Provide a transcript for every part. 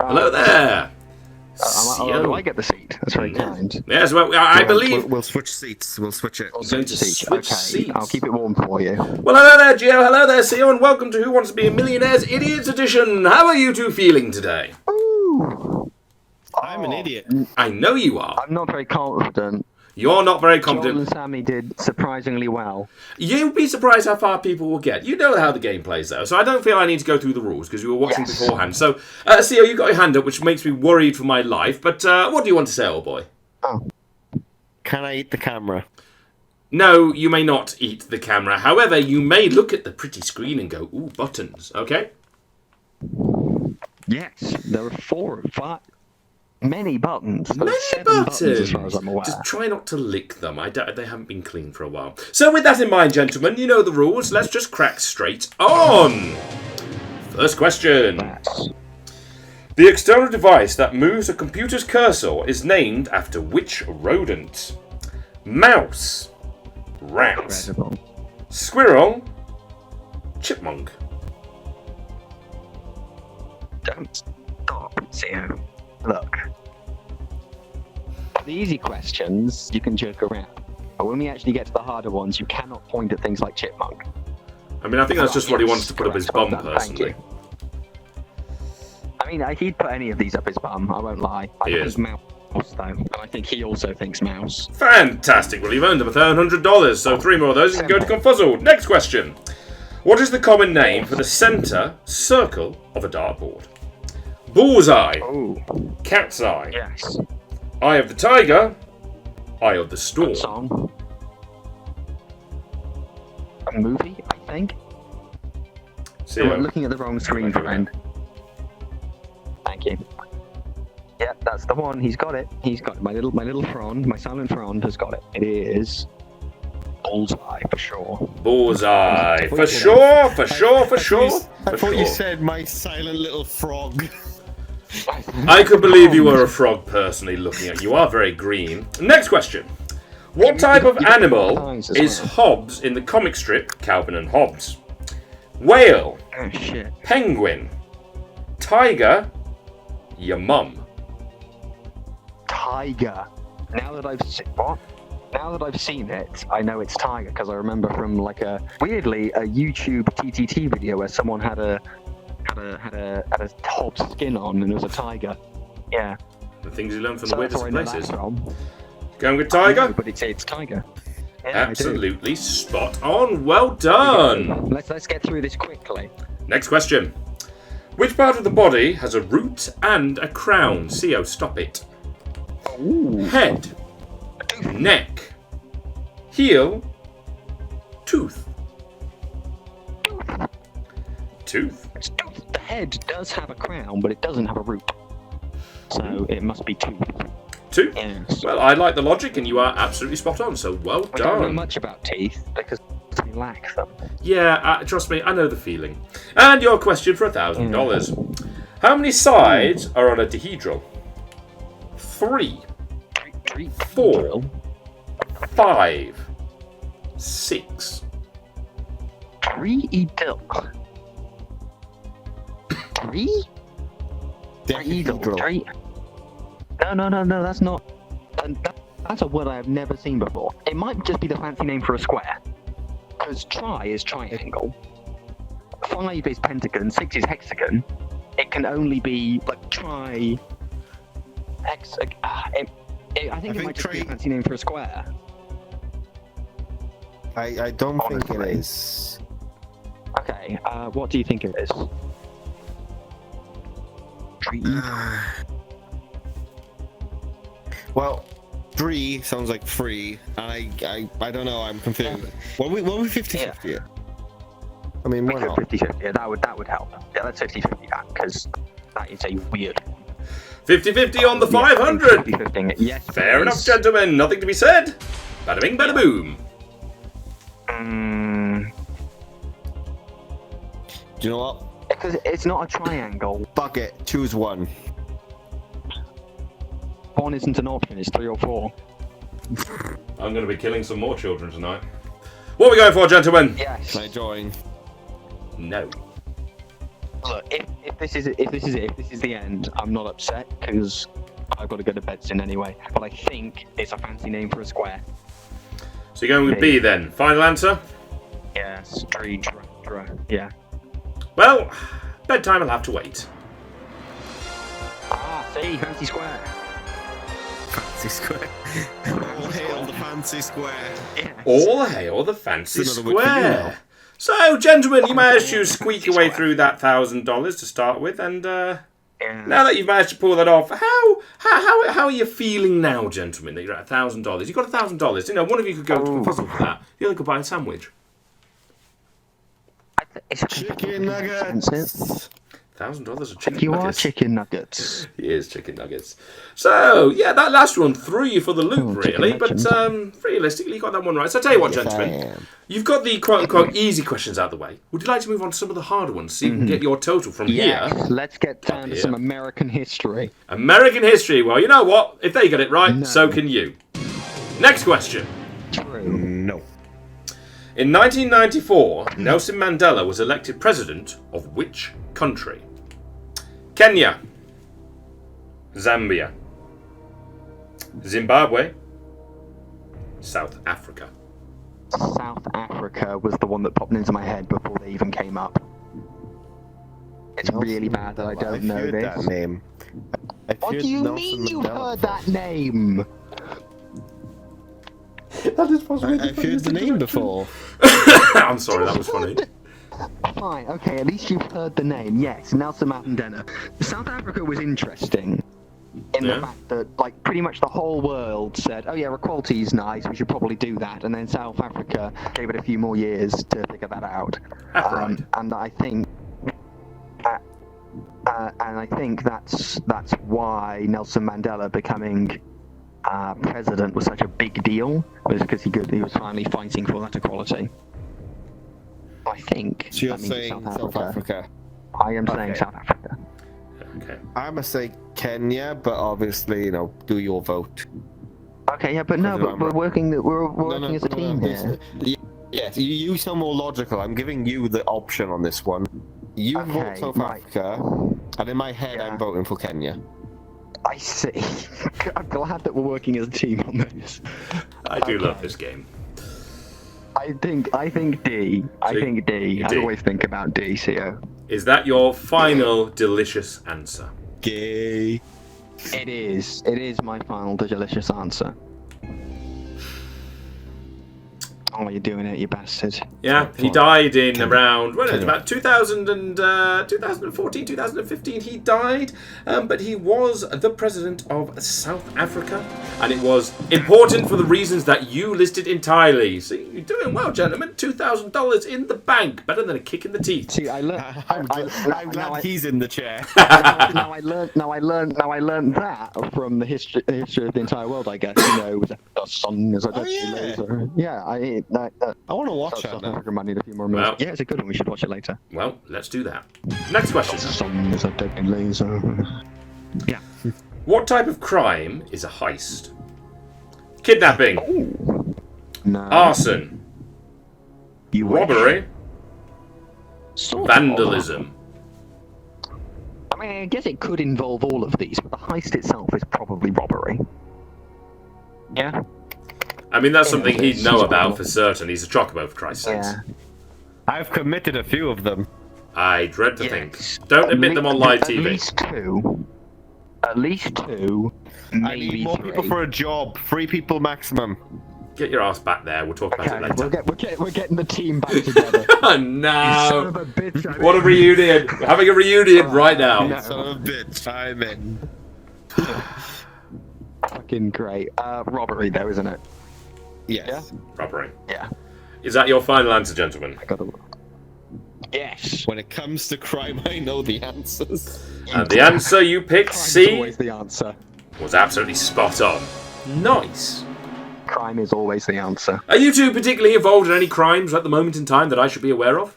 Hello there. Do I get the seat? That's very kind. Yes, well, I believe... We'll switch seats. We'll switch it. We're going to switch seats. I'll keep it warm for you. Well, hello there, Geo. Hello there, Sio, and welcome to Who Wants to Be a Millionaire's Idiots Edition. How are you two feeling today? Ooh. I'm an idiot. I know you are. I'm not very confident. You're not very Joel confident. and Sammy did surprisingly well. You'd be surprised how far people will get. You know how the game plays, though, so I don't feel I need to go through the rules, because you were watching beforehand. So, Sio, you got your hand up, which makes me worried for my life, but what do you want to say, old boy? Oh. Can I eat the camera? No, you may not eat the camera. However, you may look at the pretty screen and go, ooh, buttons, okay? Yes, there are 4 or 5. Many buttons. Many 7 buttons. as far as I'm aware. Just try not to lick them. They haven't been clean for a while. So with that in mind, gentlemen, you know the rules. Let's just crack straight on. First question. The external device that moves a computer's cursor is named after which rodent? Mouse, rat, Incredible. squirrel, chipmunk. Don't stop, Sio. Look. The easy questions, you can joke around. But when we actually get to the harder ones, you cannot point at things like chipmunk. I mean, I think that's just what he wants to put up his bum, personally. I mean, he'd put any of these up his bum, I won't lie. I think mouse, though. And I think he also thinks mouse. Fantastic. Well, you've earned him $100, so 3 more of those and go to Confuzzled. Next question. What is the common name for the centre circle of a dartboard? Bullseye. Oh. Cat's eye. Yes. Eye of the tiger. Eye of the storm. Song. A movie, I think. See We're looking at the wrong screen, friend. Thank you. Yeah, that's the one. He's got it. He's got it. My little frond, my silent frond has got it. It is bullseye for sure. Bullseye. For sure, for sure, for sure. I thought you said my silent little frog. I could believe you were a frog, personally, looking at you. You are very green. Next question. What type of animal is Hobbes in the comic strip Calvin and Hobbes? Whale. Oh, shit. Penguin. Tiger. Your mum. Tiger. Now that I've seen it, I know it's tiger because I remember from weirdly a YouTube TTT video where someone had a Hobbs skin on and it was a tiger. Yeah. The things you learn from So the that's weirdest where I know places. that from. Going with tiger? No, but it's tiger. Yeah, Absolutely spot on. Well done. Let's get through this quickly. Next question. Which part of the body has a root and a crown? Sio, stop it. Ooh. Head. Neck. Heel. Tooth. Tooth. It's tooth. The head does have a crown, but it doesn't have a root. So it must be tooth. Tooth? Yes. Well, I like the logic, and you are absolutely spot on, so well I don't know done. much about teeth because we lack them. Yeah, trust me, I know the feeling. And your question for $1,000. How many sides are on a dihedral? 3, 4, 5, 6. Three-edil. 3? Dihedral. 3? No, that's not... That's a word I have never seen before. It might just be the fancy name for a square. Because tri is triangle, 5 is pentagon, 6 is hexagon. It can only be, tri... Hexagon... I think it might just be a fancy name for a square. I don't think it Honestly. is. Okay, what do you think it is? Well, 3 sounds like free, and I don't know, I'm confused. What we 50-50 here? I mean, why not? 50-50, yeah, that would help. Yeah, let's 50-50 that, because that is a weird one. 50-50 on the 500. 50-50, yes, Fair enough, gentlemen. Nothing to be said. Bada bing, bada boom. Do you know what? Because it's not a triangle. Fuck it, choose one. 1 isn't an option, it's 3 or 4. I'm going to be killing some more children tonight. What are we going for, gentlemen? Yes. Can I join? No. Look, if this is the end, I'm not upset because I've got to go to bed soon anyway. But I think it's a fancy name for a square. So you're going with B then. Final answer? Yeah, yeah. Well, bedtime will have to wait. See, fancy square. Fancy square. All hail the fancy square. Yes. All hail the fancy It's another word for you square. now. So, gentlemen, you managed to squeak your way through that $1,000 to start with, and now that you've managed to pull that off, how are you feeling now, gentlemen? That you're at $1,000. You've got $1,000. You know, one of you could go to a puzzle for that. The other could buy a sandwich. Chicken nuggets. $1,000 of chicken You nuggets. are chicken nuggets. He is chicken nuggets. So, yeah, that last one threw you for the loop, really. But realistically, you got that one right. So, I tell you what, gentlemen. You've got the quote-unquote easy questions out of the way. Would you like to move on to some of the harder ones so you can get your total from here? Let's get down to some American history. American history. Well, you know what? If they get it right, so can you. Next question. True. No. In 1994, Nelson Mandela was elected president of which country? Kenya, Zambia, Zimbabwe, South Africa. South Africa was the one that popped into my head before they even came up. It's really bad that I don't know heard this. that name. What do you mean you've heard that name? That is possibly I've heard the name before. I'm sorry, that was funny. Fine, okay, at least you've heard the name. Yes, Nelson Mandela. South Africa was interesting in the fact that, like, pretty much the whole world said, oh yeah, equality's nice, we should probably do that. And then South Africa gave it a few more years to figure that out. Right. And I think... that's why Nelson Mandela becoming president was such a big deal, was because he was finally fighting for that equality. I think. So you're that means saying South Africa? I am saying South Africa. Okay. I'm gonna say Kenya, but obviously, you know, do your vote. Okay, yeah, but no, but we're working as a team here. Yes, you sound more logical. I'm giving you the option on this one. You vote South Africa, and in my head, I'm voting for Kenya. I see. I'm glad that we're working as a team on this. I do love this game. I think D. I think D. I always think about D, Sio. Is that your final delicious answer? Gay. It is. It is my final delicious answer. Oh, you're doing it, you bastard. Yeah, he died in around, about 2014, 2015 he died, but he was the president of South Africa, and it was important for the reasons that you listed entirely. So you're doing well, gentlemen. $2,000 in the bank, better than a kick in the teeth. See, I learned. I'm glad he's in the chair. Now I learned that from the history of the entire world. I guess the sun is a laser. Yeah, I want to watch that South now. Africa might need a few more moves. Well, yeah, it's a good one. We should watch it later. Well, let's do that. Next question. The sun is a deadly laser. Yeah. What type of crime is a heist? Kidnapping, No. arson, You wish. robbery, Sort of. vandalism. I mean, I guess it could involve all of these, but the heist itself is probably robbery. Yeah. I mean, that's something he'd know about for certain. He's a chocobo, for Christ's sakes. Yeah. I've committed a few of them. I dread to think. Don't admit them on live TV. At least two. Maybe I need more three. people for a job. 3 people maximum. Get your ass back there. We'll talk about it later. We're getting the team back together. Oh, Son no. of a bitch, I mean. What a reunion. We're having a reunion right now. no. Son of a bitch, I'm in. Fucking great. Robbery, though, isn't it? Yes. Robbery. Yeah. Is that your final answer, gentlemen? I gotta. Yes. When it comes to crime, I know the answers. And the answer you picked, Crime's C, always the answer. was absolutely spot on. Nice. Crime is always the answer. Are you two particularly involved in any crimes at the moment in time that I should be aware of?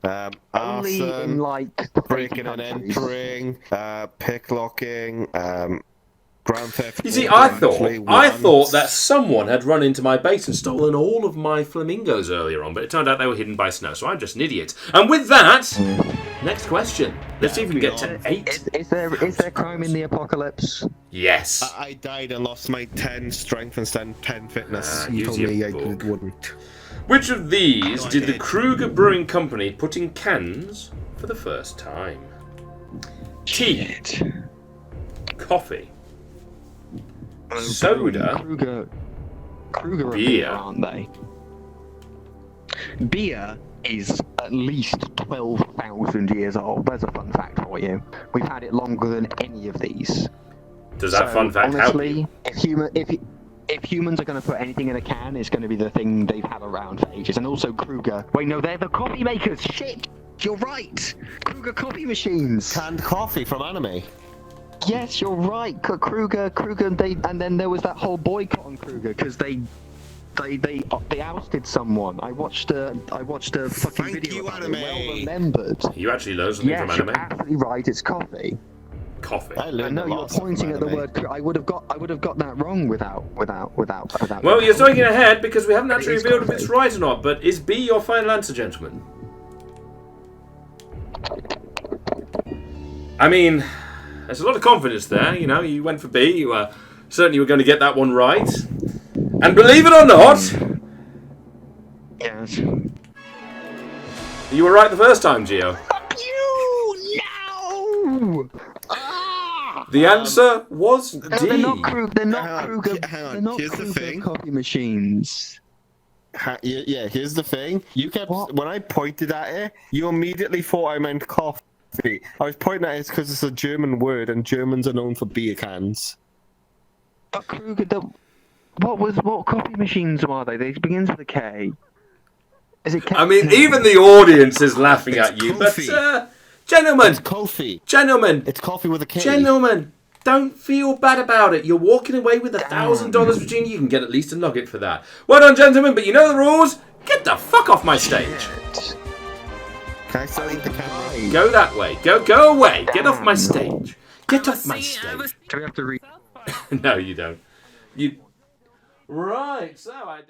Only in Arson, like breaking and entering, picklocking, Grand Theft You see, Auto I actually thought once. that someone had run into my base and stolen all of my flamingos earlier on, but it turned out they were hidden by snow, so I'm just an idiot. And with that, next question. Let's see if we can get to 8. Is there crime in the apocalypse? Yes. I died and lost my 10 strength and 10 fitness. You use told your me I book. wouldn't. Which of these No, I did the did. Kruger Brewing Company put in cans for the first time? Tea, coffee, soda, Kruger are Beer. beer, aren't they? Beer is at least 12,000 years old. There's a fun fact for you. We've had it longer than any of these. Does that fun fact help you? Honestly, if humans are going to put anything in a can, it's going to be the thing they've had around for ages. And also Kruger. Wait, no, they're the coffee makers. Shit! You're right! Kruger coffee machines! Canned coffee from anime. Yes, you're right. Kruger, and then there was that whole boycott on Kruger because they ousted someone. I watched a fucking Thank video you, about anime. it. Well remembered. You actually learned something Yes, from you're anime? absolutely right. It's coffee. Coffee. I I learned know a you lot were of stuff pointing at from the anime. word. I would have got that wrong without. Well, you're throwing it ahead because we haven't actually is revealed if coffee. it's right or not, but is B your final answer, gentlemen? I mean, there's a lot of confidence there, you know, you went for B, you certainly were going to get that one right. And believe it or not, Yes. you were right the first time, Geo. Fuck you! No! Ah! The answer was D. No, they're not Kruger. They're not Hang on, Kruger. hang on, They're not here's the Kruger thing. coffee machines. Yeah, here's the thing. You kept What? when I pointed at it, you immediately thought I meant coffee. I was pointing at it because it's a German word, and Germans are known for beer cans. But Kruger, what coffee machines are they? They begins with a K. Is it K? I mean, No. even the audience is laughing It's at you, coffee. but, gentlemen, It's coffee. gentlemen, It's coffee with a K. gentlemen, don't feel bad about it. You're walking away with $1,000, Virginia. You can get at least a nugget for that. Well done, gentlemen, but you know the rules. Get the fuck off my stage. Can I still eat the candy? Go that way. Go away. Get off my stage. Get off my stage. Do we have to read? No, you don't. You. Right. So I. Don't...